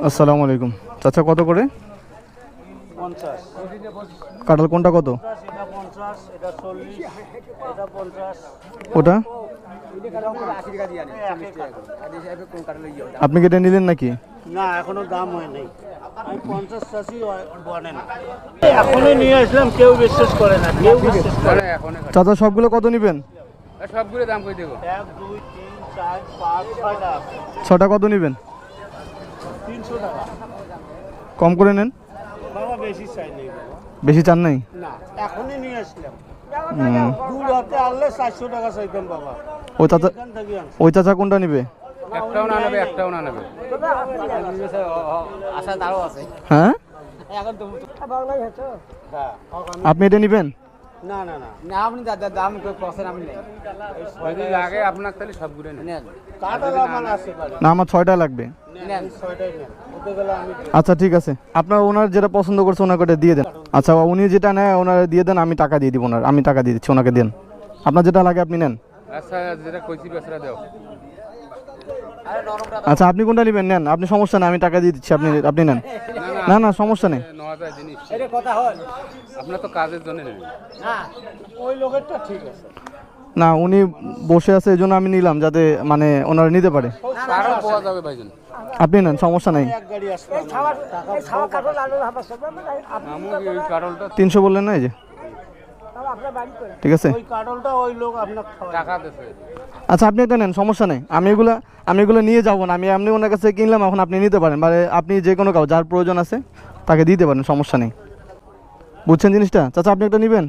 আসসালামু আলাইকুম চাচা, কত করে? 50 কাঁঠাল কোনটা কত? এটা 50 এটা 40 এটা 50 ওটা আপনি কেটে নিলেন নাকি? না এখনো দাম হয় নাই, আমি 50 চাষি বনে না, এখনো নিয়ে আসলাম, কেউ বিশ্বাস করে না, কেউ বিশ্বাস করে না। চাচা সবগুলো কত নেবেন? সবগুলো দাম কই দেবো? 1 2 3 4 5 6টা ছটা কত নেবেন? 300 টাকা। কম করে নেন। বাবা বেশি চাই নেই বাবা, বেশি চান নাই? না এখনই নিয়ে আসলাম, হুম। দূর হাতে আনলে 400 টাকা চাইতাম বাবা, ওই চাচা এখান থেকে আনছি। ওই চাচা কোনটা নিবে? একটাও না নেবে, একটাও না নেবে। আশা তারও আছে হ্যাঁ, এখন তো হ্যাঁ আপনি এটা নেবেন? না না না না আপনি দাম কষেন আপনি নেই যদি লাগে আপনার তাহলে সবগুলো নেন। কাটা আমার আছে পারে না, আমার 6টা লাগবে। নেন 6টাই নেন, ওতে গেলে আমি আচ্ছা ঠিক আছে, আপনার ওনার যেটা পছন্দ করছে ওনাকে ওটা দিয়ে দেন। আচ্ছা উনি যেটা নেয় ওনার দিয়ে দেন, আমি টাকা দিয়ে দিব ওনার, আমি টাকা দিয়ে দিচ্ছি, ওনাকে দেন। আপনার যেটা লাগে আপনি নেন। আচ্ছা যেটা কইছি বেচরা দাও। আচ্ছা আপনি কোনটা নেবেন নেন, আপনি সমস্যা নেই, আমি টাকা দিয়ে দিচ্ছি, আপনি আপনি নেন। না না সমস্যা নেই। নেওয়া যায় জিনিস, এটা কথা হয় আপনার তো কাজের জন্য নেবেন। না ওই লোকেরটা ঠিক আছে, না উনি বসে আছে এই জন্য আমি নিলাম, যাতে মানে ওনারা নিতে পারে। আরও পাওয়া যাবে ভাইজান। আপনি নেন, সমস্যা নেই। এক গাড়ি আসবে আমু এই কারলটা 300 বললেন না, এই যে ঠিক আছে। ওই কাটলটা ওই লোক আপনাকে খাওয়ায়। টাকা দেছে। আচ্ছা আপনি এটা নেন, সমস্যা নেই। আমি এগুলো নিয়ে যাবো না, আমি এমনি ওনার কাছে কিনলাম, এখন আপনি নিতে পারেন, মানে আপনি যে কোনো কাউ যার প্রয়োজন আছে তাকে দিতে পারেন, সমস্যা নেই। বুঝছেন জিনিসটা? চাচা আপনি একটা নেবেন?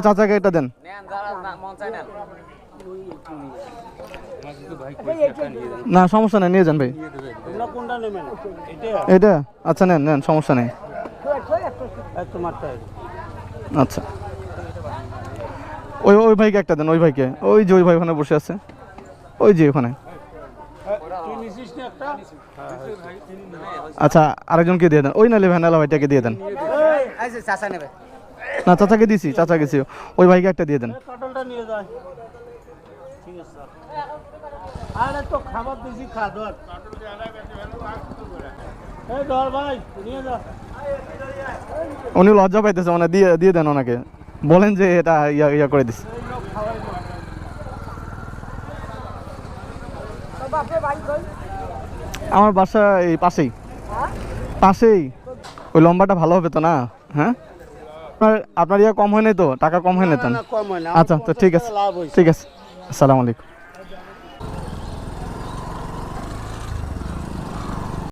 চাচাকে এটা দেন। নেন যারা মন চায় নেন আমার কিন্তু ভাই কইছে একটা নিয়ে যান। না সমস্যা নেই, নিয়ে যান ভাই। তোমরা কোনটা নেবেন? এটা আচ্ছা নেন নেন, সমস্যা নেই। তোমারটা আচ্ছা ওই ওই ভাইকে একটা দেন, ওই ভাইকে, ওই যে ওই ভাই ওখানে বসে আছে, ওই যে ওখানে। তুই নিছিস না একটা? আচ্ছা আরেকজনকে দিয়ে দেন, ওই নালে ভ্যানালা ভাইটাকে দিয়ে দেন। এই যে চাচা নেবে না চাচাকে দিছি, চাচা গেছি, ওই ভাইকে একটা দিয়ে দেন। কাটলটা নিয়ে যায়, ঠিক আছে স্যার। আরে তো খাবার দিছি, খা ধর, এই ধর ভাই নিয়ে যা। উনি লজ্জা পাইতেছে, মানে দিয়ে দিয়ে দেন ওনাকে, বলেন যে এটা ইয়া ইয়া করে দিস। আমার বাসা এই পাশেই, পাশেই। ওই লম্বাটা ভালো হবে তো না? হ্যাঁ আপনার ইয়া কম হয় নাই তো, টাকা কম হয় না তো? না, কম হয় না, আচ্ছা তো ঠিক আছে, লাভ হয়েছে। ঠিক আছে। আসসালামু আলাইকুম।